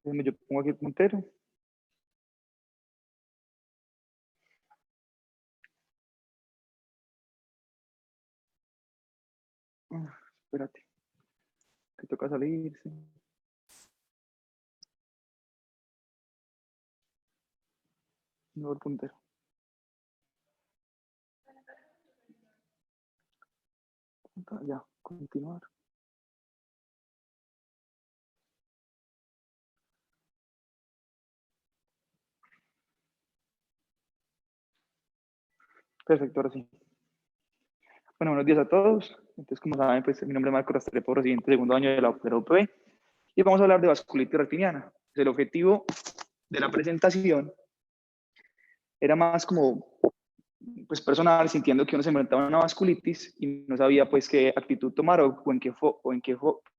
Déjenme, yo pongo aquí el puntero. Espérate, que toca salirse. No el puntero. Ya, continuar. Perfecto, ahora sí. Bueno, buenos días a todos. Entonces, como saben, pues mi nombre es Marco Rastrepo, residente segundo año de la UPB, y vamos a hablar de vasculitis retiniana. El objetivo de la presentación era más como pues personal, sintiendo que uno se enfrentaba a una vasculitis y no sabía pues qué actitud tomar o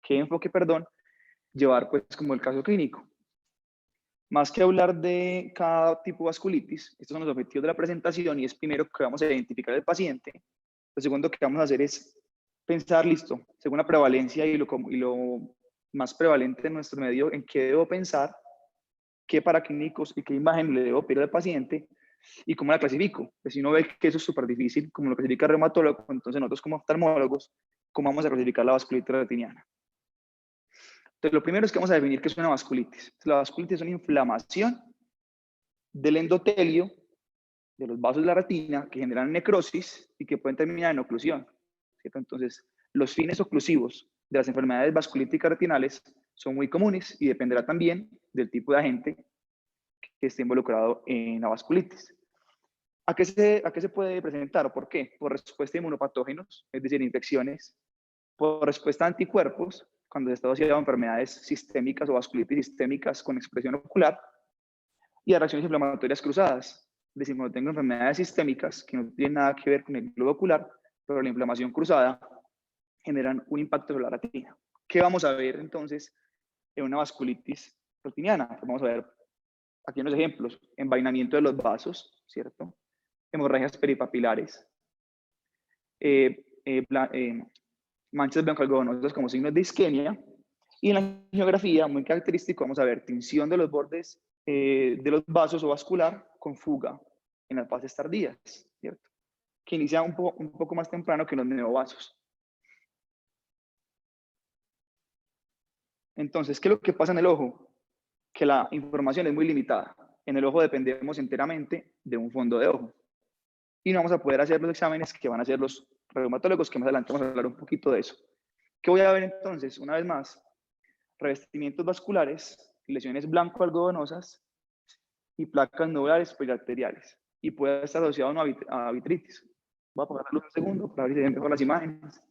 qué enfoque, perdón, llevar pues como el caso clínico. Más que hablar de cada tipo de vasculitis, estos son los objetivos de la presentación y es primero que vamos a identificar al paciente. Lo segundo que vamos a hacer es pensar, listo, según la prevalencia y lo más prevalente en nuestro medio, en qué debo pensar, qué paraclínicos y qué imagen le debo pedir al paciente y cómo la clasifico. Pues si uno ve que eso es súper difícil, como lo clasifica el reumatólogo, entonces nosotros como oftalmólogos, ¿cómo vamos a clasificar la vasculitis retiniana? Entonces, lo primero es que vamos a definir qué es una vasculitis. La vasculitis es una inflamación del endotelio de los vasos de la retina que generan necrosis y que pueden terminar en oclusión, ¿cierto? Entonces, los fines oclusivos de las enfermedades vasculíticas retinales son muy comunes y dependerá también del tipo de agente que esté involucrado en la vasculitis. ¿A qué se puede presentar o por qué? Por respuesta a inmunopatógenos, es decir, infecciones, por respuesta a anticuerpos, cuando se está asociado a enfermedades sistémicas o vasculitis sistémicas con expresión ocular, y a reacciones inflamatorias cruzadas. Es decir, cuando tengo enfermedades sistémicas que no tienen nada que ver con el globo ocular, pero la inflamación cruzada generan un impacto sobre la retina. ¿Qué vamos a ver entonces en una vasculitis retiniana? Pues vamos a ver aquí unos ejemplos: envainamiento de los vasos, ¿cierto? Hemorragias peripapilares, eh, eh, manchas blanco-algodonosas como signos de isquemia, y en la angiografía, muy característico, vamos a ver tinción de los bordes de los vasos o vascular con fuga en las fases tardías, ¿cierto? Que inicia un poco más temprano que los neovasos. Entonces, ¿qué es lo que pasa en el ojo? Que la información es muy limitada. En el ojo dependemos enteramente de un fondo de ojo. Y no vamos a poder hacer los exámenes que van a hacer los reumatólogos, que más adelante vamos a hablar un poquito de eso. ¿Qué voy a ver entonces? Una vez más, revestimientos vasculares, lesiones blanco-algodonosas y placas nodulares periarteriales. Y puede estar asociado a vitritis. Voy a apagar la luz un segundo para ver si se ven mejor las imágenes.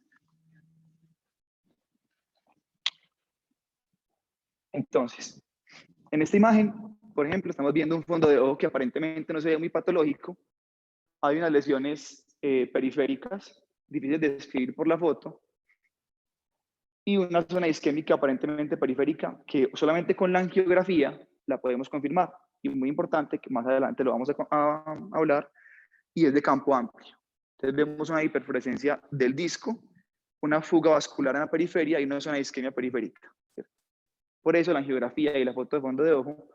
Entonces, en esta imagen, por ejemplo, estamos viendo un fondo de ojo que aparentemente no se ve muy patológico. Hay unas lesiones periféricas, difíciles de describir por la foto, y una zona isquémica aparentemente periférica que solamente con la angiografía la podemos confirmar. Y muy importante, que más adelante lo vamos a hablar, y es de campo amplio. Entonces vemos una hiperfluorescencia del disco, una fuga vascular en la periferia y una zona de isquemia periférica. Por eso la angiografía y la foto de fondo de ojo,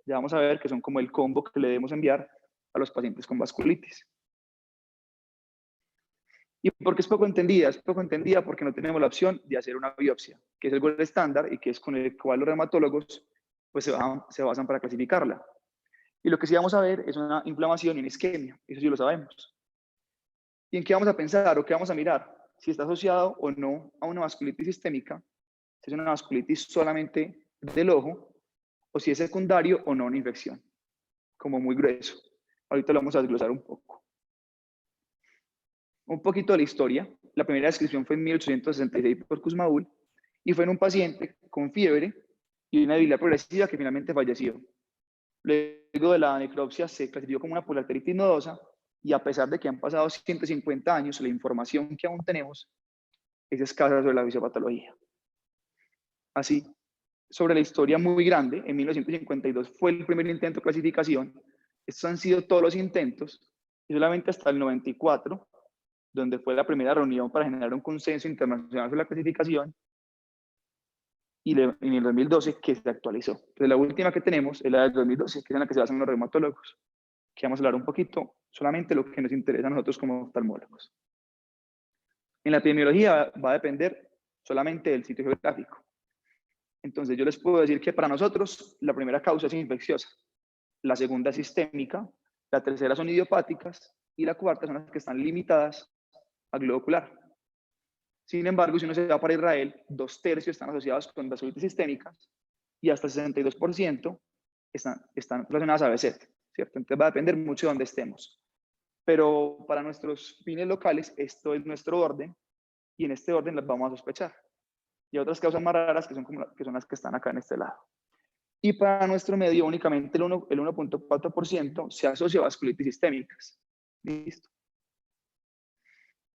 ya vamos a ver que son como el combo que le debemos enviar a los pacientes con vasculitis. ¿Y por qué es poco entendida? Es poco entendida porque no tenemos la opción de hacer una biopsia, que es el gold estándar y que es con el cual los reumatólogos pues, se basan para clasificarla. Y lo que sí vamos a ver es una inflamación y una isquemia, eso sí lo sabemos. ¿Y en qué vamos a pensar o qué vamos a mirar? Si está asociado o no a una vasculitis sistémica, si es una vasculitis solamente del ojo, o si es secundario o no una infección, como muy grueso. Ahorita lo vamos a desglosar un poco. Un poquito de la historia. La primera descripción fue en 1866 por Kussmaul y fue en un paciente con fiebre y una debilidad progresiva que finalmente falleció. Luego de la necropsia se clasificó como una poliarteritis nodosa y a pesar de que han pasado 150 años, la información que aún tenemos es escasa sobre la fisiopatología. Así, sobre la historia muy grande, en 1952 fue el primer intento de clasificación. Estos han sido todos los intentos y solamente hasta el 94, donde fue la primera reunión para generar un consenso internacional sobre la clasificación, y en el 2012 que se actualizó. Entonces, la última que tenemos es la del 2012, que es en la que se basan los reumatólogos, que vamos a hablar un poquito solamente lo que nos interesa a nosotros como oftalmólogos. En la epidemiología va a depender solamente del sitio geográfico. Entonces, yo les puedo decir que para nosotros la primera causa es infecciosa, la segunda es sistémica, la tercera son idiopáticas y la cuarta son las que están limitadas al globo ocular. Sin embargo, si uno se va para Israel, 2/3 están asociados con vasculitis sistémicas y hasta 62% están relacionadas a BSET, ¿cierto? Entonces va a depender mucho de dónde estemos. Pero para nuestros fines locales, esto es nuestro orden y en este orden las vamos a sospechar. Y hay otras causas más raras que son las que están acá en este lado. Y para nuestro medio, únicamente el 1.4% se asocia a vasculitis sistémicas. Listo.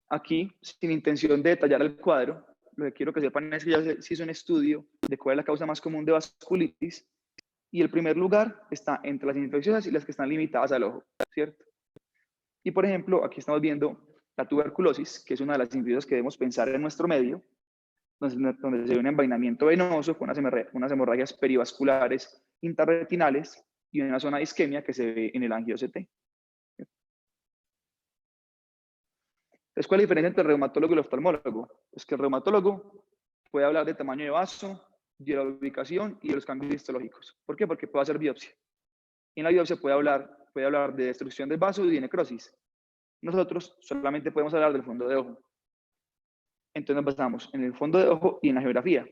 Aquí, sin intención de detallar el cuadro, lo que quiero que sepan es que ya se hizo un estudio de cuál es la causa más común de vasculitis y el primer lugar está entre las infecciosas y las que están limitadas al ojo, ¿cierto? Y por ejemplo, aquí estamos viendo la tuberculosis, que es una de las infecciosas que debemos pensar en nuestro medio, donde se ve un envainamiento venoso con unas hemorragias perivasculares intrarretinales y una zona de isquemia que se ve en el angio-CT. Entonces, ¿cuál es la diferencia entre el reumatólogo y el oftalmólogo? Es que el reumatólogo puede hablar de tamaño de vaso, de la ubicación y de los cambios histológicos. ¿Por qué? Porque puede hacer biopsia. Y en la biopsia puede hablar de destrucción del vaso y de necrosis. Nosotros solamente podemos hablar del fondo de ojo. Entonces nos basamos en el fondo de ojo y en la geografía.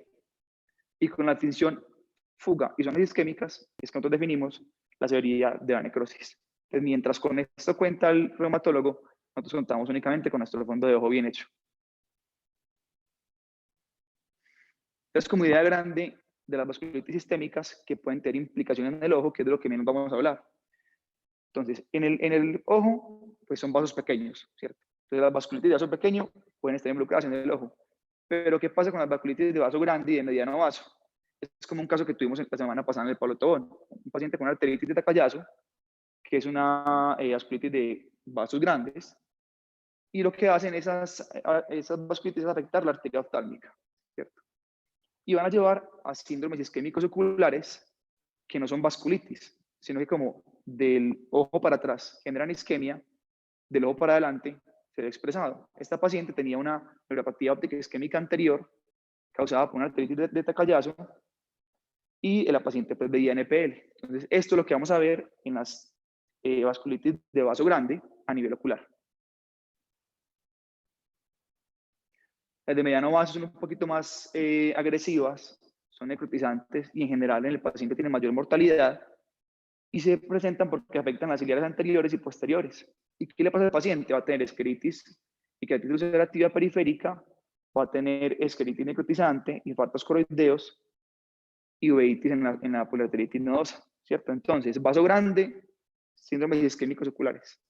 Y con la distinción fuga y zonas isquémicas es que nosotros definimos la severidad de la necrosis. Entonces, mientras con esto cuenta el reumatólogo, nosotros contamos únicamente con nuestro fondo de ojo bien hecho. Entonces, como idea grande de las vasculitis sistémicas que pueden tener implicaciones en el ojo, que es de lo que menos vamos a hablar. Entonces, en el ojo, pues son vasos pequeños, ¿cierto? Entonces, las vasculitis de vaso pequeño pueden estar involucradas en el ojo. Pero, ¿qué pasa con las vasculitis de vaso grande y de mediano vaso? Es como un caso que tuvimos la semana pasada en el Pablo Tobón. Un paciente con arteritis de Takayasu, que es una vasculitis de vasos grandes, y lo que hacen esas vasculitis es afectar la arteria oftálmica, ¿cierto? Y van a llevar a síndromes isquémicos oculares que no son vasculitis, sino que como del ojo para atrás generan isquemia, del ojo para adelante se ve expresado. Esta paciente tenía una neuropatía óptica isquémica anterior causada por una arteritis de Takayasu y la paciente pues veía NPL. Entonces, esto es lo que vamos a ver en las vasculitis de vaso grande a nivel ocular. Las de mediano vaso son un poquito más agresivas, son necrotizantes y en general en el paciente tienen mayor mortalidad y se presentan porque afectan las ciliares anteriores y posteriores. ¿Y qué le pasa al paciente? Va a tener escleritis y queratitis ulcerativa periférica, va a tener escleritis necrotizante, infartos coroideos y uveitis en la poliarteritis nodosa, ¿cierto? Entonces, vaso grande, síndromes isquémicos oculares.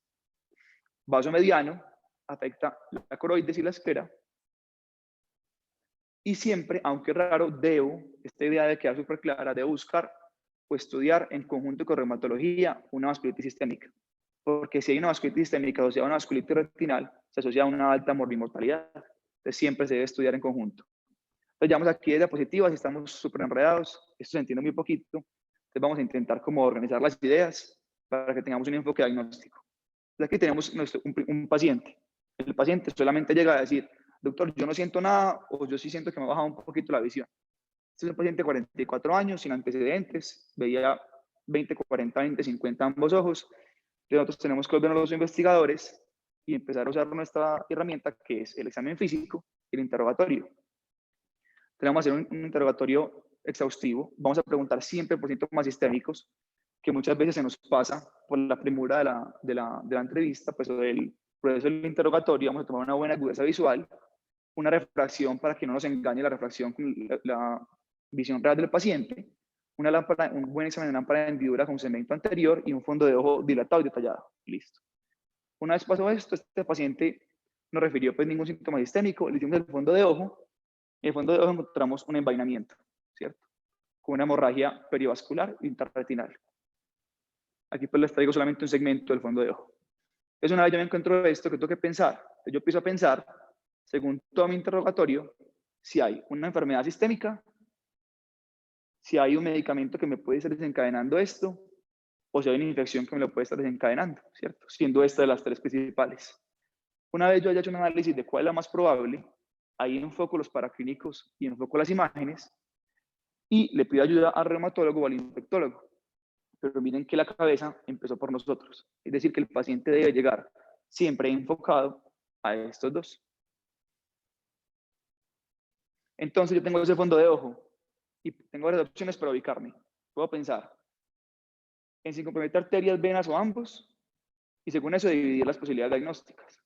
Vaso mediano, afecta la coroides y la esclera. Y siempre, aunque raro, esta idea de quedar súper clara, debo buscar o estudiar en conjunto con reumatología una vasculitis sistémica. Porque si hay una vasculitis sistémica asociada a una vasculitis retinal, se asocia a una alta morbimortalidad. Entonces siempre se debe estudiar en conjunto. Entonces llevamos aquí diapositivas y estamos súper enredados. Esto se entiende muy poquito. Entonces vamos a intentar como organizar las ideas para que tengamos un enfoque diagnóstico. Entonces aquí tenemos un paciente. El paciente solamente llega a decir, doctor, yo no siento nada o yo sí siento que me ha bajado un poquito la visión. Este es un paciente de 44 años, sin antecedentes, veía 20, 40, 20, 50 ambos ojos. Entonces nosotros tenemos que volver a los investigadores y empezar a usar nuestra herramienta que es el examen físico y el interrogatorio. Tenemos que hacer un interrogatorio exhaustivo. Vamos a preguntar siempre por síntomas sistémicos, que muchas veces se nos pasa por la premura de la entrevista, pues, por eso el interrogatorio. Vamos a tomar una buena agudeza visual, una refracción para que no nos engañe la refracción con la visión real del paciente, un buen examen de lámpara de hendidura con segmento anterior y un fondo de ojo dilatado y detallado. Listo. Una vez pasó esto, este paciente no refirió pues ningún síntoma sistémico, le hicimos el fondo de ojo. En el fondo de ojo encontramos un envainamiento, ¿cierto? Con una hemorragia perivascular intrarretinal. Aquí pues les traigo solamente un segmento del fondo de ojo. Entonces una vez yo me encuentro esto, que tengo que pensar. Entonces yo empiezo a pensar, según todo mi interrogatorio, si hay una enfermedad sistémica si hay un medicamento que me puede estar desencadenando esto, o si hay una infección que me lo puede estar desencadenando, ¿cierto? Siendo esta de las tres principales. Una vez yo haya hecho un análisis de cuál es la más probable, ahí enfoco los paraclínicos y enfoco las imágenes y le pido ayuda al reumatólogo o al infectólogo. Pero miren que la cabeza empezó por nosotros. Es decir, que el paciente debe llegar siempre enfocado a estos dos. Entonces yo tengo ese fondo de ojo y tengo varias opciones para ubicarme. Puedo pensar en si compromete arterias, venas o ambos, y según eso dividir las posibilidades diagnósticas.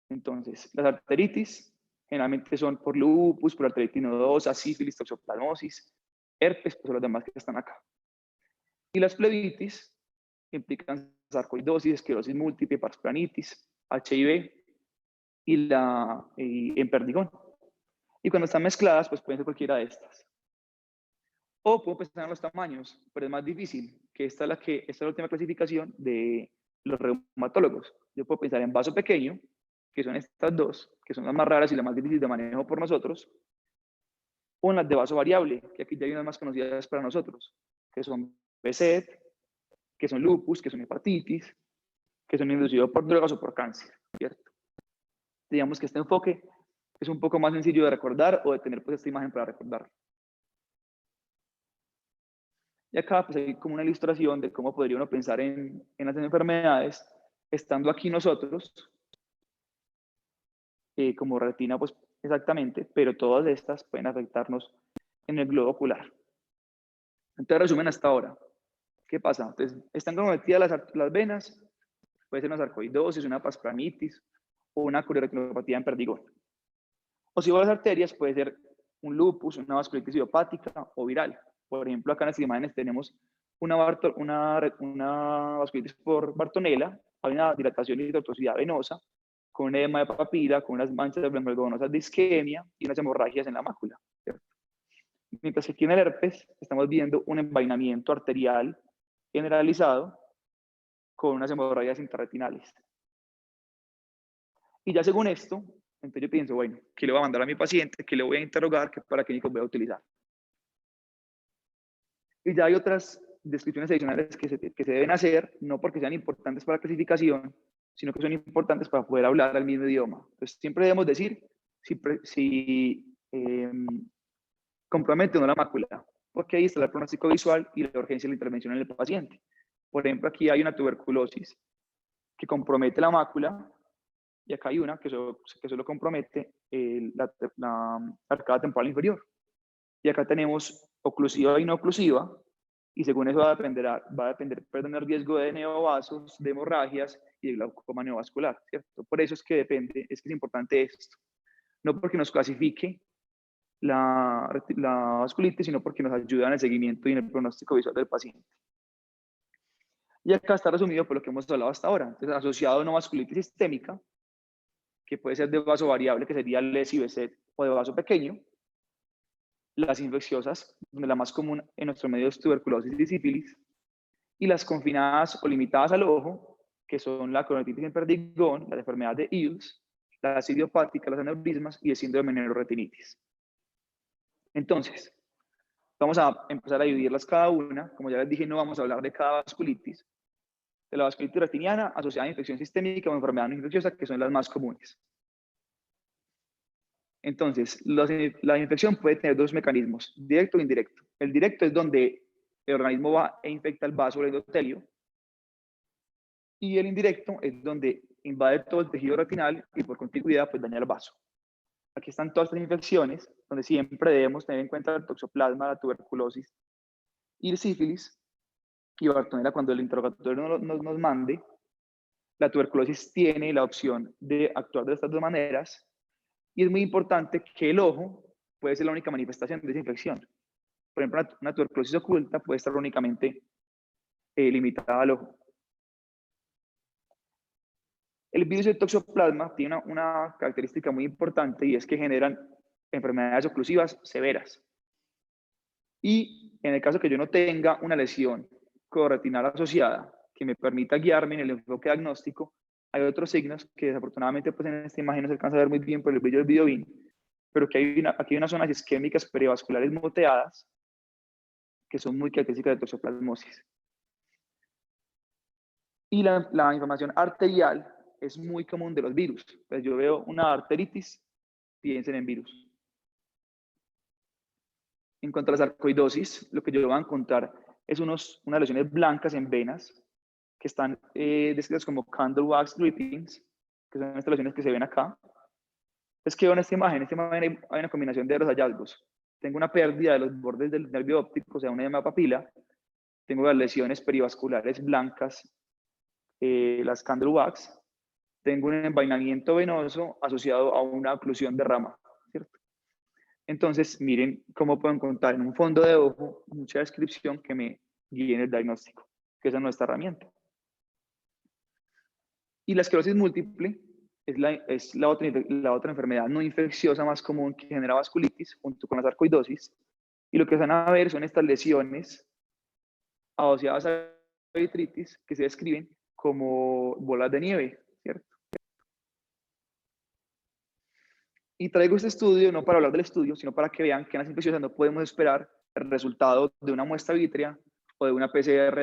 Entonces, las arteritis generalmente son por lupus, por arteritis nodosa, sífilis, toxoplasmosis, herpes, pues son los demás que están acá. Y las plebitis implican sarcoidosis, esclerosis múltiple, pars planitis, HIV y en perdigón. Y cuando están mezcladas, pues pueden ser cualquiera de estas. O puedo pensar en los tamaños, pero es más difícil, que esta es la última clasificación de los reumatólogos. Yo puedo pensar en vaso pequeño, que son estas dos, que son las más raras y las más difíciles de manejo por nosotros, o en las de vaso variable, que aquí ya hay unas más conocidas para nosotros, que son BSET, que son lupus, que son hepatitis, que son inducidos por drogas o por cáncer, ¿cierto? Digamos que este enfoque es un poco más sencillo de recordar o de tener pues esta imagen para recordar. Y acá pues hay como una ilustración de cómo podría uno pensar en las enfermedades, estando aquí nosotros, como retina pues exactamente, pero todas estas pueden afectarnos en el globo ocular. Entonces resumen hasta ahora. ¿Qué pasa? Entonces, están comprometidas las venas, puede ser una sarcoidosis, una pasplanitis o una coriretinopatía en perdigón. O si va a las arterias, puede ser un lupus, una vasculitis idiopática o viral. Por ejemplo, acá en estas imágenes tenemos una vasculitis por Bartonella, hay una dilatación y tortuosidad venosa, con un edema de papila, con unas manchas algodonosas de isquemia y unas hemorragias en la mácula, ¿cierto? Mientras que aquí en el herpes estamos viendo un envainamiento arterial generalizado con unas hemorragias intrarretinales. Y ya según esto, entonces yo pienso, bueno, ¿qué le voy a mandar a mi paciente? ¿Qué le voy a interrogar? ¿Qué paraclínicos voy a utilizar? Y ya hay otras descripciones adicionales que se deben hacer, no porque sean importantes para la clasificación, sino que son importantes para poder hablar el mismo idioma. Entonces siempre debemos decir si compromete o no la mácula, porque ahí está el pronóstico visual y la urgencia de la intervención en el paciente. Por ejemplo, aquí hay una tuberculosis que compromete la mácula y acá hay una que solo compromete la arcada temporal inferior. Y acá tenemos oclusiva y no oclusiva, y según eso va a depender el riesgo de neovasos, de hemorragias y de glaucoma neovascular, ¿cierto? Por eso es que depende, es que es importante esto. No porque nos clasifique la vasculitis, sino porque nos ayuda en el seguimiento y en el pronóstico visual del paciente. Y acá está resumido por lo que hemos hablado hasta ahora. Entonces, asociado a una vasculitis sistémica, que puede ser de vaso variable, que sería LES y BSET, o de vaso pequeño, las infecciosas, donde la más común en nuestro medio es tuberculosis y sífilis, y las confinadas o limitadas al ojo, que son la coronavirus en perdigón, las enfermedades de IUS, las idiopáticas, las aneurismas y el síndrome de neuroretinitis. Entonces, vamos a empezar a dividirlas cada una. Como ya les dije, no vamos a hablar de cada vasculitis. De la vasculitis retiniana asociada a infección sistémica o enfermedad no infecciosa, que son las más comunes. Entonces, la infección puede tener dos mecanismos, directo e indirecto. El directo es donde el organismo va e infecta el vaso o el endotelio, y el indirecto es donde invade todo el tejido retinal y por contigüidad pues daña el vaso. Aquí están todas estas infecciones, donde siempre debemos tener en cuenta el toxoplasma, la tuberculosis y el sífilis, y Bartonella cuando el interrogatorio nos mande. La tuberculosis tiene la opción de actuar de estas dos maneras, y es muy importante que el ojo puede ser la única manifestación de esa infección. Por ejemplo, una tuberculosis oculta puede estar únicamente limitada al ojo. El virus del toxoplasma tiene una característica muy importante, y es que generan enfermedades oclusivas severas. Y en el caso que yo no tenga una lesión corretinal asociada que me permita guiarme en el enfoque diagnóstico, hay otros signos que desafortunadamente pues en esta imagen no se alcanza a ver muy bien por el brillo del videobeam, pero que aquí hay unas zonas isquémicas perivasculares moteadas que son muy características de toxoplasmosis. Y la inflamación arterial es muy común de los virus. Pues yo veo una arteritis, piensen en virus. En cuanto a la sarcoidosis, lo que yo voy a encontrar es unas lesiones blancas en venas que están descritas como candle wax drippings, que son estas lesiones que se ven acá. Entonces, ¿qué veo en esta imagen? En esta imagen hay una combinación de los hallazgos. Tengo una pérdida de los bordes del nervio óptico, o sea, una edema papila. Tengo las lesiones perivasculares blancas, las candle wax. Tengo un envainamiento venoso asociado a una oclusión de rama, ¿cierto? Entonces, miren cómo puedo encontrar en un fondo de ojo mucha descripción que me guíe en el diagnóstico, que esa es nuestra herramienta. Y la esclerosis múltiple es la otra enfermedad no infecciosa más común que genera vasculitis junto con la sarcoidosis. Y lo que van a ver son estas lesiones asociadas a la vitritis que se describen como bolas de nieve, ¿cierto? Y traigo este estudio no para hablar del estudio, sino para que vean que en las infecciosas no podemos esperar el resultado de una muestra vítrea o de una PCR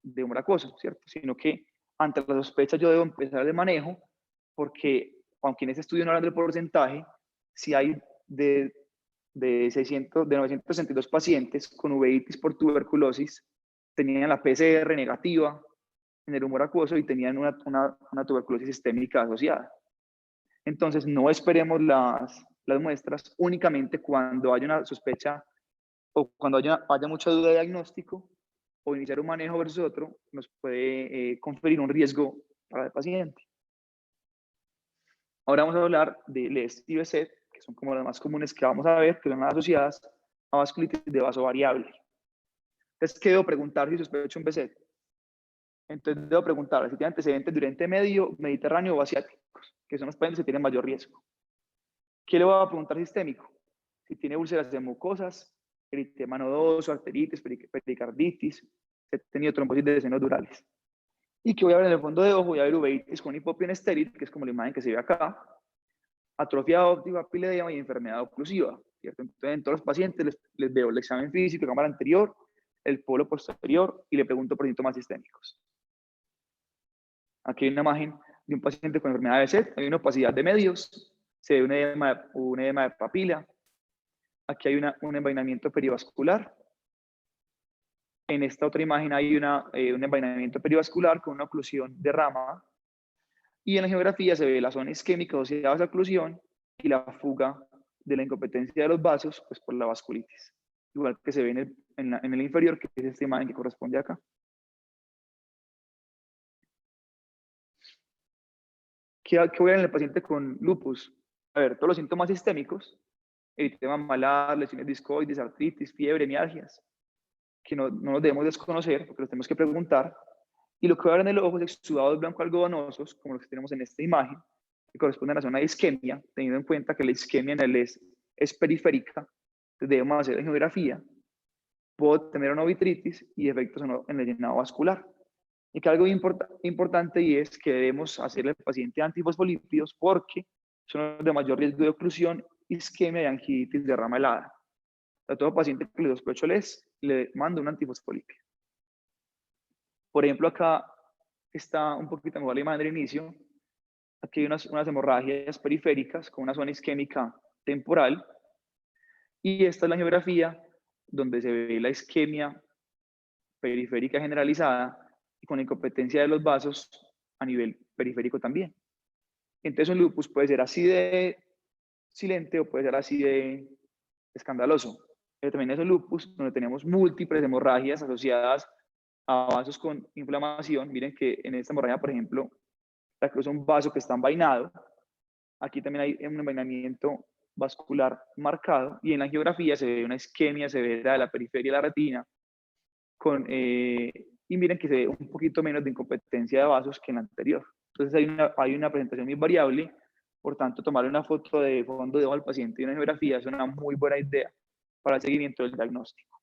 de humor acuoso, ¿cierto? Sino que ante la sospecha yo debo empezar el manejo porque, aunque en ese estudio no hablan del porcentaje, si hay de 962 pacientes con uveitis por tuberculosis, tenían la PCR negativa en el humor acuoso y tenían una tuberculosis sistémica asociada. Entonces, no esperemos las muestras únicamente cuando haya una sospecha o cuando haya mucha duda de diagnóstico o iniciar un manejo versus otro, nos puede conferir un riesgo para el paciente. Ahora vamos a hablar de LES y BSET, que son como las más comunes que vamos a ver, que son las asociadas a vasculitis de vaso variable. Entonces, ¿qué debo preguntar si sospecho un BSET? Entonces, debo preguntar si tiene antecedentes de Oriente Medio, Mediterráneo o asiáticos, que son los países que tienen mayor riesgo. ¿Qué le voy a preguntar sistémico? Si tiene úlceras de mucosas, eritema nodoso, arteritis, pericarditis, si ha tenido trombosis de senos durales. Y que voy a ver en el fondo de ojo, voy a ver uveitis con hipopien estéril, que es como la imagen que se ve acá, atrofia óptica, papilledema y enfermedad oclusiva, ¿cierto? Entonces, en todos los pacientes les veo el examen físico, cámara anterior, el polo posterior y le pregunto por síntomas sistémicos. Aquí hay una imagen de un paciente con enfermedad de SET, hay una opacidad de medios, se ve un edema de papila, aquí hay un envainamiento perivascular. En esta otra imagen hay un envainamiento perivascular con una oclusión de rama. Y en la geografía se ve la zona isquémica asociada a esa oclusión y la fuga de la incompetencia de los vasos pues, por la vasculitis. Igual que se ve en el inferior, que es esta imagen que corresponde acá. ¿Qué voy a ver en el paciente con lupus? A ver, todos los síntomas sistémicos, eritema malar, lesiones discoides, artritis, fiebre, mialgias, que no los debemos desconocer porque los tenemos que preguntar. Y lo que voy a ver en el ojo es exudados blanco-algodonosos, como los que tenemos en esta imagen, que corresponden a la zona de isquemia, teniendo en cuenta que la isquemia en el es periférica, entonces debemos hacer angiografía. Puedo tener una vitritis y efectos en el llenado vascular. Y que algo importante y es que debemos hacerle al paciente antifosfolípidos porque son los de mayor riesgo de oclusión, isquemia y angiitis de rama helada. A todo paciente que le sospecho le mando un antifosfolípido. Por ejemplo, acá está un poquito mejor la imagen del inicio. Aquí hay unas hemorragias periféricas con una zona isquémica temporal. Y esta es la geografía donde se ve la isquemia periférica generalizada y con la incompetencia de los vasos a nivel periférico también. Entonces, un lupus puede ser así de silente o puede ser así de escandaloso. Pero también es un lupus donde tenemos múltiples hemorragias asociadas a vasos con inflamación. Miren que en esta hemorragia, por ejemplo, la cruz es un vaso que está envainado. Aquí también hay un envainamiento vascular marcado y en la angiografía se ve una isquemia severa de la periferia de la retina y miren que se ve un poquito menos de incompetencia de vasos que en la anterior. Entonces hay una presentación muy variable, por tanto tomar una foto de fondo de ojo al paciente y una angiografía es una muy buena idea para el seguimiento del diagnóstico.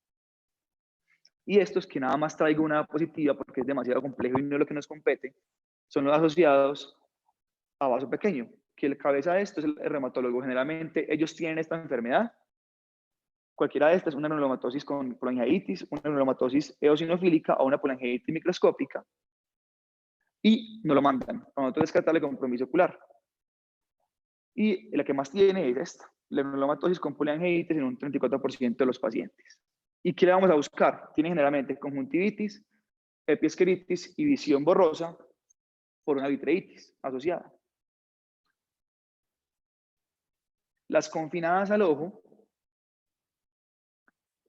Y estos que nada más traigo una positiva porque es demasiado complejo y no es lo que nos compete, son los asociados a vaso pequeño, que el cabeza de esto es el reumatólogo. Generalmente ellos tienen esta enfermedad Cualquiera de estas, una granulomatosis con polyangiitis, una granulomatosis eosinofílica o una polyangiitis microscópica, y no lo mandan. Para nosotros descartarle compromiso ocular. Y la que más tiene es esta, la granulomatosis con polyangiitis en un 34% de los pacientes. ¿Y qué le vamos a buscar? Tiene generalmente conjuntivitis, epiescleritis y visión borrosa por una vitreitis asociada. Las confinadas al ojo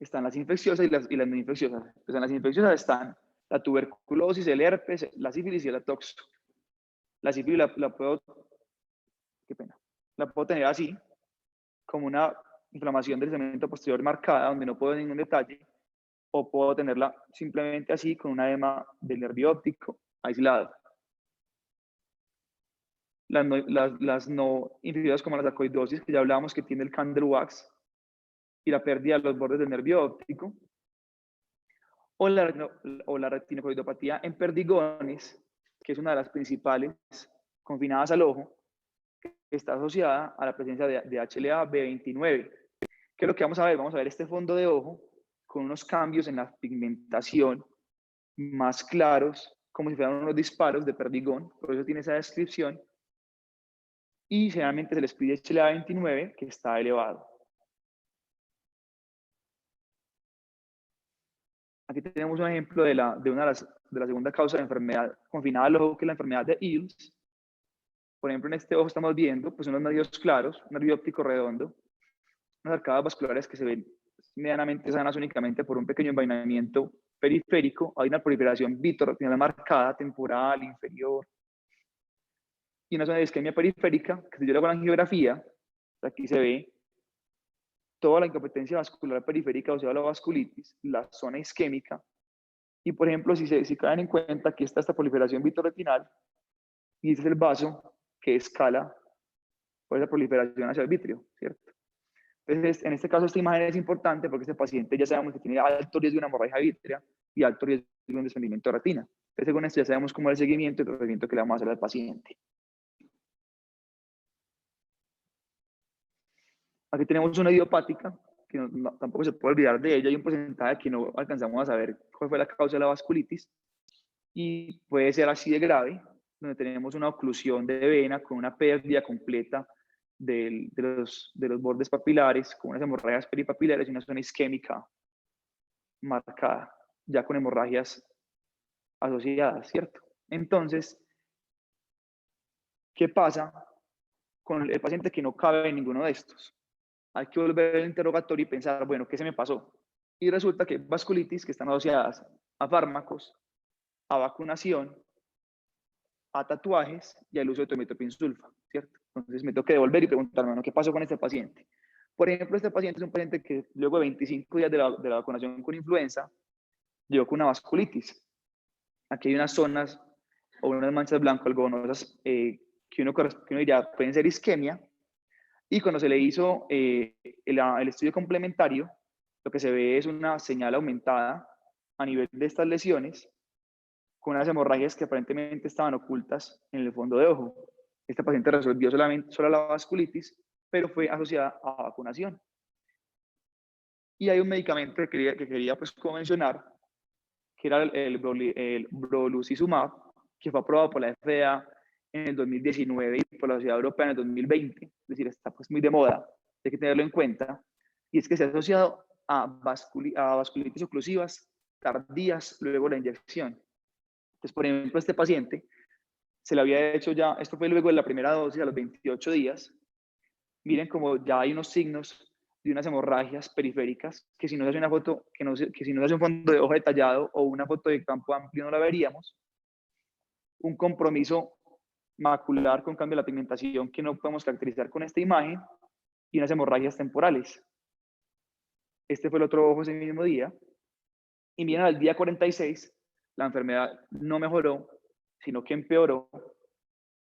están las infecciosas y las no infecciosas. Pues en las infecciosas están la tuberculosis, el herpes, la sífilis y el toxo. La sífilis la puedo, qué pena, la puedo tener así, como una inflamación del segmento posterior marcada, donde no puedo ver ningún detalle, o puedo tenerla simplemente así, con una edema del nervio óptico aislado. Las no infecciosas como la sarcoidosis, que ya hablábamos que tiene el candle wax, y la pérdida de los bordes del nervio óptico, o la retinocoidopatía en perdigones, que es una de las principales confinadas al ojo, que está asociada a la presencia de HLA-B29. ¿Qué es lo que vamos a ver? Vamos a ver este fondo de ojo con unos cambios en la pigmentación más claros, como si fueran unos disparos de perdigón, por eso tiene esa descripción, y generalmente se les pide HLA-29, que está elevado. Aquí tenemos un ejemplo de la segunda causa de enfermedad confinada al ojo, que es la enfermedad de Eales. Por ejemplo, en este ojo estamos viendo pues, unos nervios claros, un nervio óptico redondo, unas arcadas vasculares que se ven medianamente sanas únicamente por un pequeño envainamiento periférico. Hay una proliferación vitroretinal marcada, temporal, inferior, y una zona de isquemia periférica, que si yo le hago la angiografía, aquí se ve toda la incompetencia vascular periférica, o sea, la vasculitis, la zona isquémica. Y por ejemplo, si caen en cuenta que está esta proliferación vitroretinal, y ese es el vaso que escala por esa proliferación hacia el vitrio, ¿cierto? Entonces, en este caso, esta imagen es importante porque este paciente ya sabemos que tiene alto riesgo de una hemorragia vítrea y alto riesgo de un desprendimiento de retina. Entonces, según esto, ya sabemos cómo es el seguimiento y el tratamiento que le vamos a hacer al paciente. Aquí tenemos una idiopática, que tampoco se puede olvidar de ella. Hay un porcentaje que no alcanzamos a saber cuál fue la causa de la vasculitis. Y puede ser así de grave, donde tenemos una oclusión de vena con una pérdida completa de los bordes papilares, con unas hemorragias peripapilares y una zona isquémica marcada, ya con hemorragias asociadas, ¿cierto? Entonces, ¿qué pasa con el paciente que no cabe en ninguno de estos? Hay que volver al interrogatorio y pensar, bueno, ¿qué se me pasó? Y resulta que vasculitis que están asociadas a fármacos, a vacunación, a tatuajes y al uso de tometopinsulfa, ¿cierto? Entonces me tengo que devolver y preguntarme, bueno, ¿qué pasó con este paciente? Por ejemplo, este paciente es un paciente que luego de 25 días de la vacunación con influenza, llegó con una vasculitis. Aquí hay unas zonas o unas manchas blanco-algodonosas que uno diría pueden ser isquemia, y cuando se le hizo el estudio complementario, lo que se ve es una señal aumentada a nivel de estas lesiones, con unas hemorragias que aparentemente estaban ocultas en el fondo de ojo. Este paciente resolvió solo la vasculitis, pero fue asociada a vacunación. Y hay un medicamento que quería pues, mencionar, que era el brolucizumab, que fue aprobado por la FDA en el 2019 y por la Sociedad Europea en el 2020. Es decir, está pues, muy de moda, hay que tenerlo en cuenta. Y es que se ha asociado a vasculitis oclusivas tardías luego de la inyección. Entonces, por ejemplo, este paciente se le había hecho ya, esto fue luego de la primera dosis a los 28 días. Miren como ya hay unos signos de unas hemorragias periféricas que si no se hace una foto, que si no se hace un fondo de ojo detallado o una foto de campo amplio no la veríamos. Un compromiso macular con cambio de la pigmentación que no podemos caracterizar con esta imagen y unas hemorragias temporales. Este fue el otro ojo ese mismo día. Y miren, al día 46, la enfermedad no mejoró, sino que empeoró,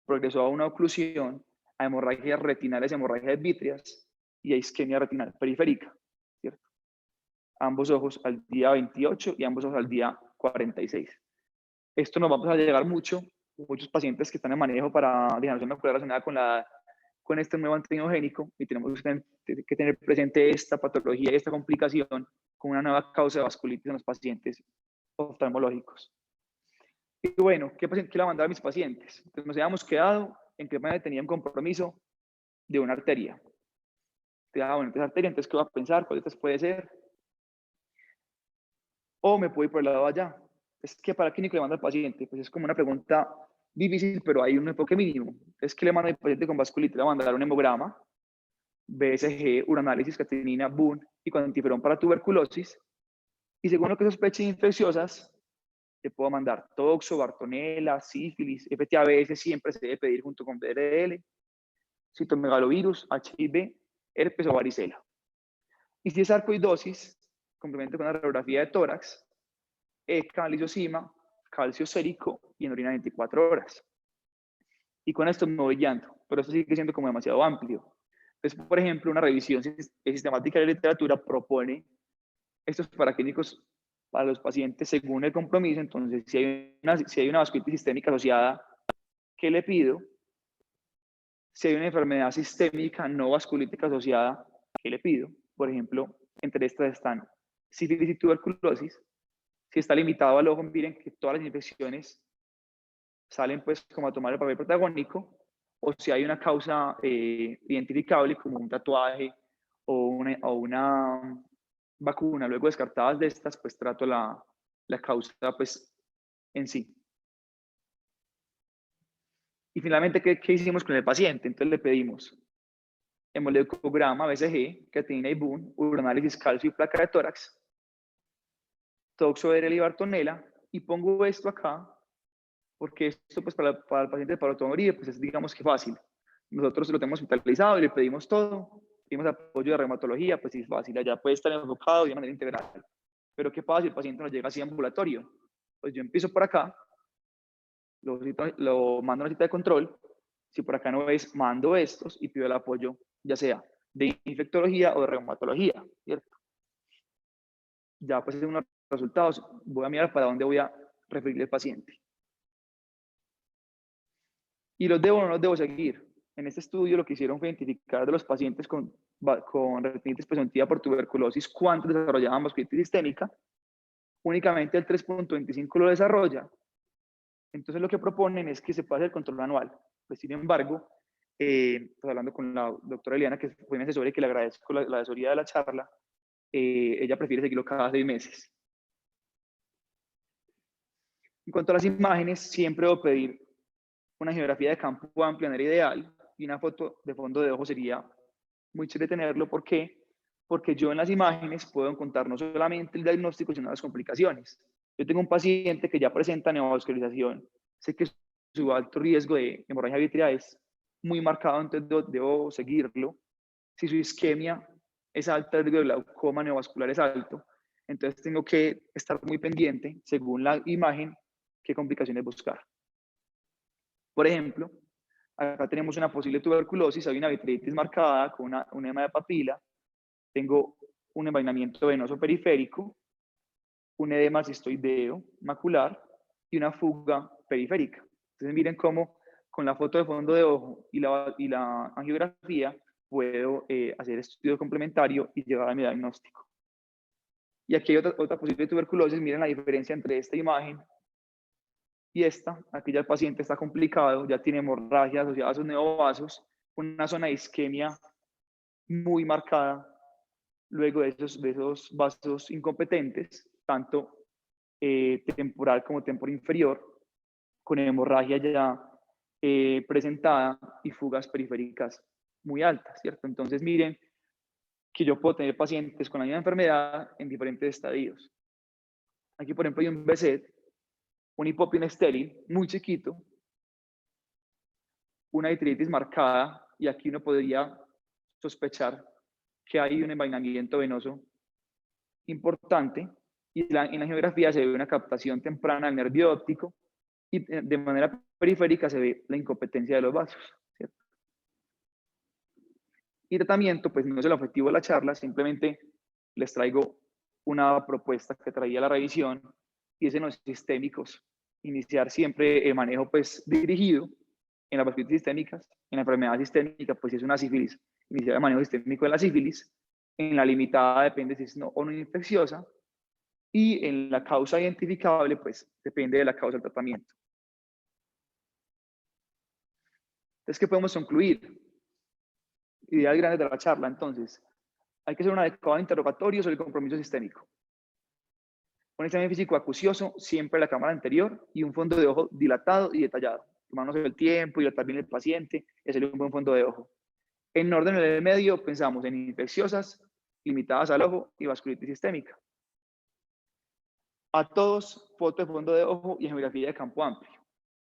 progresó a una oclusión, a hemorragias retinales, hemorragias vítreas y a isquemia retinal periférica, ¿cierto? Ambos ojos al día 28 y ambos ojos al día 46. Esto nos vamos a llegar muchos pacientes que están en manejo para degeneración macular relacionada con la con este nuevo antigenogénico y tenemos que tener presente esta patología y esta complicación con una nueva causa de vasculitis en los pacientes oftalmológicos. Y bueno, ¿qué le voy a mandar a mis pacientes? Entonces nos habíamos quedado en que tenía un compromiso de una arteria. Bueno, entonces arteria, entonces ¿qué voy a pensar? ¿Cuál de estas puede ser? O me puedo ir por el lado de allá. Es que para qué le mando al paciente, pues es como una pregunta difícil, pero hay un enfoque mínimo. Es que le mando al paciente con vasculitis, le voy a mandar un hemograma, BSG, uranálisis, creatinina, BUN y cuantiferón para tuberculosis. Y según lo que sospeche de infecciosas, te puedo mandar toxo, bartonella, sífilis, FTABS siempre se debe pedir junto con BRL, citomegalovirus, HIV, herpes o varicela. Y si es sarcoidosis, complemento con la radiografía de tórax, ECA, lisosima, calcio sérico y en orina 24 horas. Y con esto me voy guiando, pero esto sigue siendo como demasiado amplio. Entonces, por ejemplo, una revisión sistemática de la literatura propone estos paraquímicos para los pacientes según el compromiso. Entonces, si hay una vasculitis sistémica asociada, ¿qué le pido? Si hay una enfermedad sistémica no vasculítica asociada, ¿qué le pido? Por ejemplo, entre estas están sífilis y tuberculosis. Si está limitado al ojo, miren que todas las infecciones salen pues como a tomar el papel protagónico, o si hay una causa identificable como un tatuaje o una vacuna, luego descartadas de estas, pues trato la causa pues en sí. Y finalmente, ¿qué hicimos con el paciente? Entonces le pedimos hemoleucograma, BCG, creatinina y BUN, uranálisis, calcio y placa de tórax, toxo de y bartonella, y pongo esto acá porque esto pues para el paciente de parotomoría pues es digamos que fácil. Nosotros lo tenemos hospitalizado y le pedimos todo, pedimos apoyo de reumatología, pues sí es fácil, allá puede estar enfocado de manera integral. Pero ¿qué pasa si el paciente nos llega así ambulatorio? Pues yo empiezo por acá, lo mando a una cita de control, si por acá no es, mando estos y pido el apoyo, ya sea de infectología o de reumatología, ¿cierto? Ya pues según los resultados, voy a mirar para dónde voy a referirle al paciente. ¿Y los debo o no los debo seguir? En este estudio lo que hicieron fue identificar de los pacientes con retinitis presuntiva por tuberculosis cuántos desarrollaban vasculitis sistémica. Únicamente el 3.25 lo desarrolla. Entonces lo que proponen es que se pase el control anual. Pues sin embargo, pues hablando con la doctora Eliana, que fue mi asesora y que le agradezco la asesoría de la charla, ella prefiere seguirlo cada 6 meses. En cuanto a las imágenes, siempre debo pedir una geografía de campo amplia, no era ideal, y una foto de fondo de ojo sería muy chévere tenerlo. ¿Por qué? Porque yo en las imágenes puedo encontrar no solamente el diagnóstico, sino las complicaciones. Yo tengo un paciente que ya presenta neovascularización, sé que su alto riesgo de hemorragia vitreal es muy marcado, entonces debo seguirlo. Si su isquemia es alta, el riesgo de glaucoma neovascular es alto, entonces tengo que estar muy pendiente, según la imagen, qué complicaciones buscar. Por ejemplo, acá tenemos una posible tuberculosis, hay una vitreitis marcada con un edema de papila, tengo un envainamiento venoso periférico, un edema cistoideo macular y una fuga periférica. Entonces miren cómo con la foto de fondo de ojo y la angiografía puedo hacer estudio complementario y llegar a mi diagnóstico. Y aquí hay otra posible tuberculosis, miren la diferencia entre esta imagen y esta. Aquí ya el paciente está complicado, ya tiene hemorragia asociada a sus neovasos, una zona de isquemia muy marcada, luego de esos vasos incompetentes, tanto temporal como temporal inferior, con hemorragia ya presentada y fugas periféricas muy altas, ¿cierto? Entonces miren que yo puedo tener pacientes con la misma enfermedad en diferentes estadios. Aquí, por ejemplo, hay un BSET, un hipopin estéril muy chiquito, una vitritis marcada, y aquí uno podría sospechar que hay un envainamiento venoso importante, y en la geografía se ve una captación temprana del nervio óptico, y de manera periférica se ve la incompetencia de los vasos, ¿cierto? Y tratamiento, pues no es el objetivo de la charla, simplemente les traigo una propuesta que traía la revisión, y es en los sistémicos, iniciar siempre el manejo pues dirigido, en las vasculitis sistémicas, en la enfermedad sistémica, pues si es una sífilis, iniciar el manejo sistémico de la sífilis, en la limitada depende si es no o no infecciosa, y en la causa identificable, pues depende de la causa del tratamiento. Entonces, ¿qué podemos concluir? Ideas grandes de la charla, entonces. Hay que hacer un adecuado interrogatorio sobre el compromiso sistémico. Un examen físico acucioso, siempre la cámara anterior, y un fondo de ojo dilatado y detallado. Tomarnos el tiempo, dilatar bien el paciente y hacerle un buen fondo de ojo. En orden del medio, pensamos en infecciosas, limitadas al ojo y vasculitis sistémica. A todos, foto de fondo de ojo y geografía de campo amplio.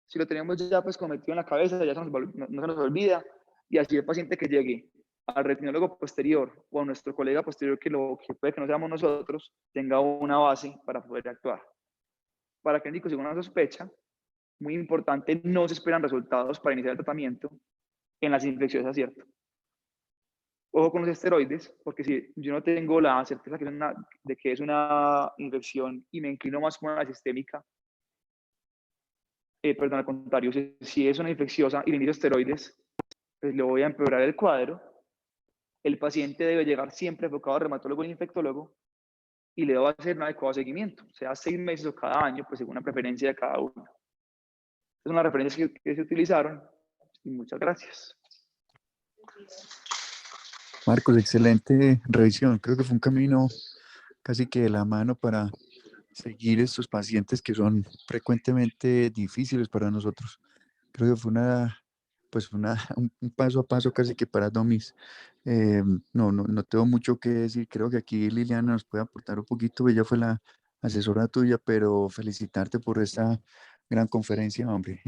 Si lo tenemos ya pues cometido en la cabeza, ya no se nos olvida, y así el paciente que llegue al retinólogo posterior o a nuestro colega posterior que puede que no seamos nosotros, tenga una base para poder actuar. Para clínicos según una sospecha, muy importante, no se esperan resultados para iniciar el tratamiento en las infecciosas, ¿cierto? Ojo con los esteroides, porque si yo no tengo la certeza de que es una infección y me inclino más por la sistémica, perdón, al contrario, si es una infecciosa y le inicio esteroides, pues le voy a empeorar el cuadro. El paciente debe llegar siempre enfocado al reumatólogo o al infectólogo y le debo hacer un adecuado seguimiento, sea 6 meses o cada año, pues según la preferencia de cada uno. Estas son las referencias que se utilizaron y muchas gracias. Marcos, excelente revisión. Creo que fue un camino casi que de la mano para seguir estos pacientes que son frecuentemente difíciles para nosotros. Creo que fue un paso a paso casi que para dummies. No tengo mucho que decir. Creo que aquí Liliana nos puede aportar un poquito. Ella fue la asesora tuya, pero felicitarte por esta gran conferencia, hombre.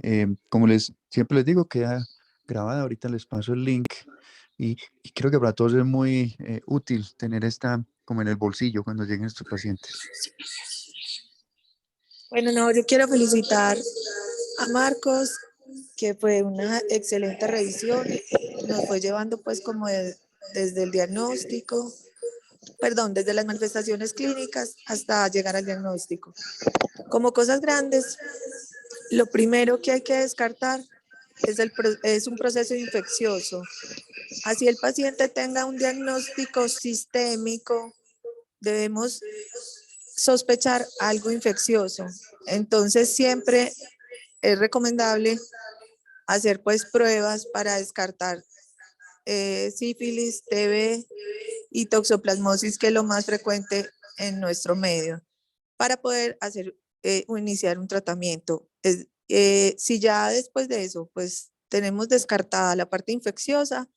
Como siempre les digo, queda grabada. Ahorita les paso el link y creo que para todos es muy útil tener esta como en el bolsillo cuando lleguen estos pacientes. Bueno, no, yo quiero felicitar a Marcos, que fue una excelente revisión. Nos fue llevando pues como desde el diagnóstico, desde las manifestaciones clínicas hasta llegar al diagnóstico. Como cosas grandes, lo primero que hay que descartar es un proceso infeccioso. Así el paciente tenga un diagnóstico sistémico, debemos sospechar algo infeccioso. Entonces siempre es recomendable hacer pues pruebas para descartar sífilis, TB y toxoplasmosis, que es lo más frecuente en nuestro medio, para poder hacer o iniciar un tratamiento. Si ya después de eso pues tenemos descartada la parte infecciosa,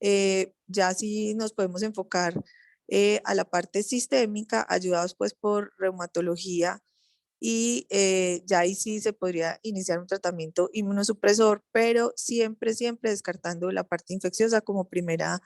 ya sí nos podemos enfocar a la parte sistémica, ayudados pues por reumatología, y ya ahí sí se podría iniciar un tratamiento inmunosupresor, pero siempre descartando la parte infecciosa como primera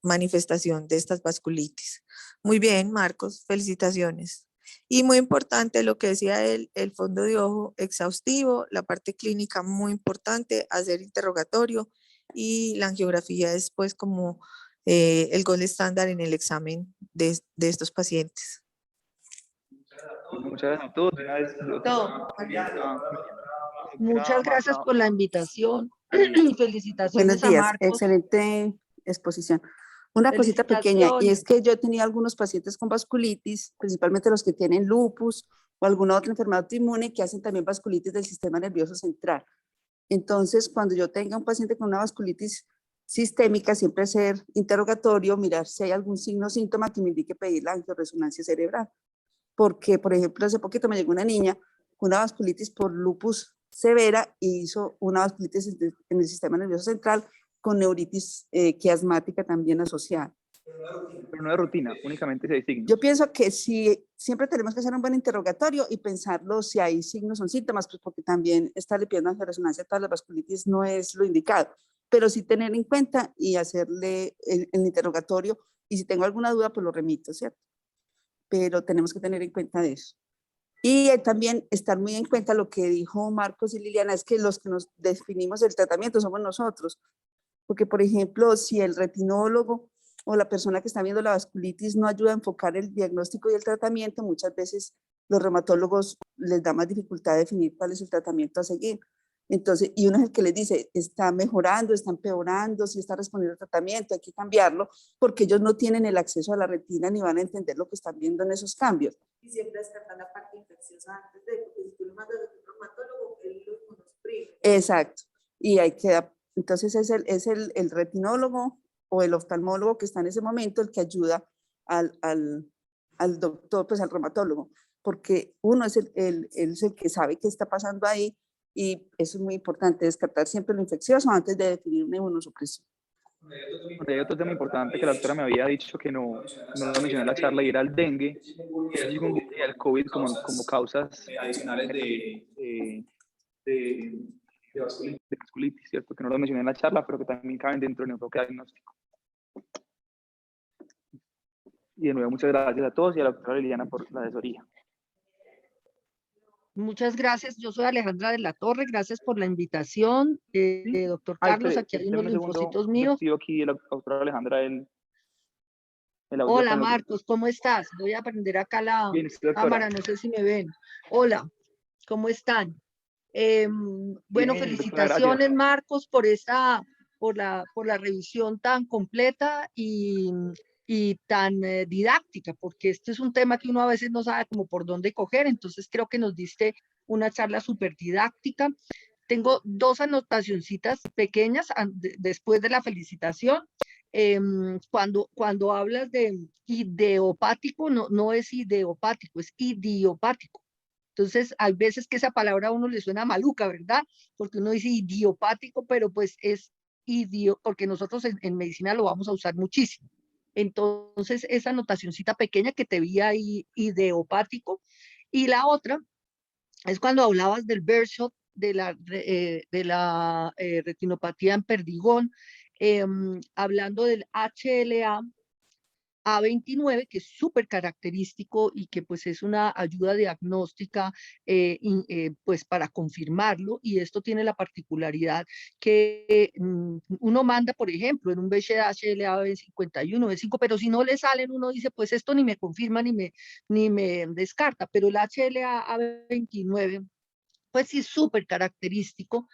manifestación de estas vasculitis. Muy bien, Marcos, felicitaciones. Y muy importante lo que decía el fondo de ojo exhaustivo, la parte clínica muy importante, hacer interrogatorio, y la angiografía es pues como el gold estándar en el examen de estos pacientes. Muchas gracias a todos. Muchas gracias por la invitación y felicitaciones Buenos días, a Marcos. excelente exposición. Una cosita pequeña, y es que yo tenía algunos pacientes con vasculitis, principalmente los que tienen lupus o alguna otra enfermedad autoinmune que hacen también vasculitis del sistema nervioso central. Entonces, cuando yo tenga un paciente con una vasculitis sistémica, siempre hacer interrogatorio, mirar si hay algún signo o síntoma que me indique pedir la angioresonancia cerebral. Porque, por ejemplo, hace poquito me llegó una niña con una vasculitis por lupus severa y hizo una vasculitis en el sistema nervioso central con neuritis quiasmática también asociada. Pero no de rutina, únicamente si hay signos. Yo pienso que sí, siempre tenemos que hacer un buen interrogatorio y pensarlo si hay signos o síntomas, pues porque también estarle pidiendo angioresonancia a todas las vasculitis no es lo indicado, pero sí tener en cuenta y hacerle el interrogatorio, y si tengo alguna duda, pues lo remito, ¿cierto? Pero tenemos que tener en cuenta de eso. Y también estar muy en cuenta lo que dijo Marcos y Liliana, es que los que nos definimos el tratamiento somos nosotros. Porque, por ejemplo, si el retinólogo o la persona que está viendo la vasculitis no ayuda a enfocar el diagnóstico y el tratamiento, muchas veces los reumatólogos les da más dificultad definir cuál es el tratamiento a seguir. Entonces, y uno es el que les dice, está mejorando, está empeorando, si está respondiendo al tratamiento, hay que cambiarlo, porque ellos no tienen el acceso a la retina ni van a entender lo que están viendo en esos cambios. Y siempre descartar la parte infecciosa antes de, porque si tú lo mandas a un reumatólogo, él los monosprime. Exacto. Y hay que, entonces es el retinólogo o el oftalmólogo que está en ese momento el que ayuda al doctor, pues al reumatólogo, porque uno es el que sabe qué está pasando ahí. Y eso es muy importante, descartar siempre lo infeccioso antes de definir una inmunosupresión. Hay otro tema importante que la doctora me había dicho que no lo mencioné en la charla y era el dengue, el chikungunya y el COVID como causas adicionales de vasculitis, ¿cierto? Que no lo mencioné en la charla, pero que también caben dentro del enfoque diagnóstico. Y de nuevo, muchas gracias a todos y a la doctora Liliana por la asesoría. Muchas gracias. Yo soy Alejandra de la Torre. Gracias por la invitación. Doctor Carlos, aquí hay unos linfocitos míos. Estoy aquí, la doctora Alejandra, el audio. Hola, Marcos, ¿cómo estás? Voy a prender acá la cámara, no sé si me ven. Hola, ¿cómo están? Bueno, bien, felicitaciones, doctora, Marcos, por la revisión tan completa y tan didáctica, porque este es un tema que uno a veces no sabe como por dónde coger, entonces creo que nos diste una charla súper didáctica. Tengo dos anotacioncitas pequeñas después de la felicitación. Cuando hablas de ideopático, no es ideopático, es idiopático. Entonces, hay veces que esa palabra a uno le suena maluca, ¿verdad? Porque uno dice idiopático, pero pues es porque nosotros en medicina lo vamos a usar muchísimo. Entonces, esa anotacioncita pequeña que te vi ahí, ideopático. Y la otra es cuando hablabas del Birdshot, de la retinopatía en perdigón, hablando del HLA A29, que es súper característico y que pues es una ayuda diagnóstica pues para confirmarlo, y esto tiene la particularidad que uno manda, por ejemplo, en un HLA B51, B5, pero si no le salen, uno dice, pues esto ni me confirma ni me descarta, pero el HLA A29 pues sí es súper característico,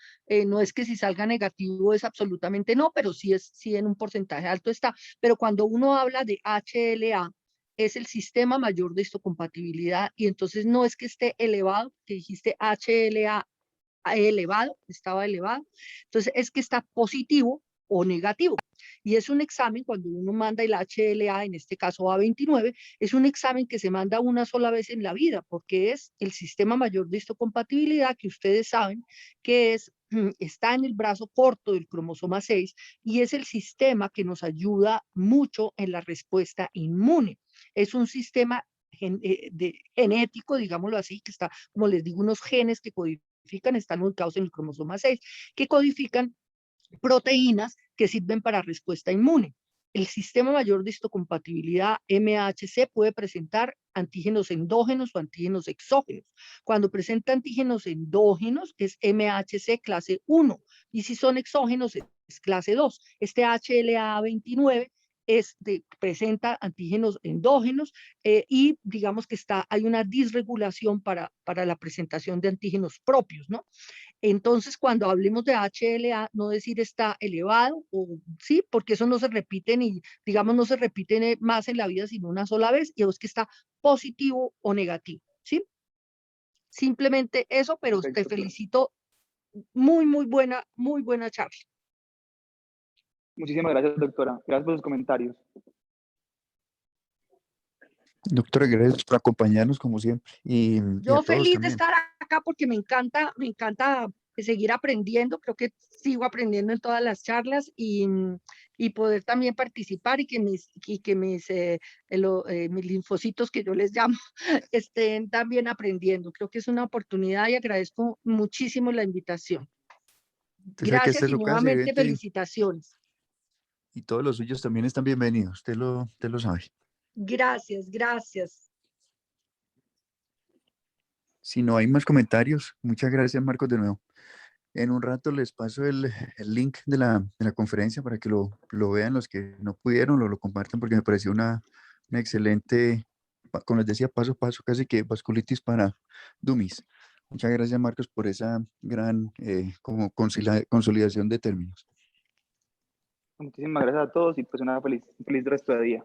no es que si salga negativo es absolutamente no, pero sí en un porcentaje alto está, pero cuando uno habla de HLA, es el sistema mayor de histocompatibilidad, y entonces no es que esté elevado, que dijiste HLA elevado, estaba elevado, entonces es que está positivo o negativo. Y es un examen, cuando uno manda el HLA, en este caso A29, es un examen que se manda una sola vez en la vida, porque es el sistema mayor de histocompatibilidad, que ustedes saben que está en el brazo corto del cromosoma 6, y es el sistema que nos ayuda mucho en la respuesta inmune. Es un sistema genético, digámoslo así, que está, como les digo, unos genes que están ubicados en el cromosoma 6, que codifican proteínas que sirven para respuesta inmune. El sistema mayor de histocompatibilidad, MHC, puede presentar antígenos endógenos o antígenos exógenos. Cuando presenta antígenos endógenos es MHC clase 1, y si son exógenos es clase 2. Este HLA29 presenta antígenos endógenos y digamos que hay una disregulación para la presentación de antígenos propios, ¿no? Entonces, cuando hablemos de HLA, no decir está elevado, sí, porque eso no se repite digamos, no se repite más en la vida, sino una sola vez, y es que está positivo o negativo, ¿sí? Simplemente eso, pero te felicito. Muy buena charla. Muchísimas gracias, doctora. Gracias por sus comentarios. Doctora, gracias por acompañarnos como siempre. Y Yo a todos feliz de también. estar acá porque me encanta seguir aprendiendo. Creo que sigo aprendiendo en todas las charlas y poder también participar y que mis linfocitos, que yo les llamo, estén también aprendiendo. Creo que es una oportunidad y agradezco muchísimo la invitación. Gracias y nuevamente felicitaciones. Y todos los suyos también están bienvenidos, usted lo sabe. Gracias. Si no hay más comentarios, muchas gracias, Marcos, de nuevo. En un rato les paso el link de la conferencia para que lo vean los que no pudieron, lo compartan, porque me pareció una excelente, como les decía, paso a paso, casi que vasculitis para dummies. Muchas gracias, Marcos, por esa gran como consolidación de términos. Muchísimas gracias a todos y pues un feliz resto de día.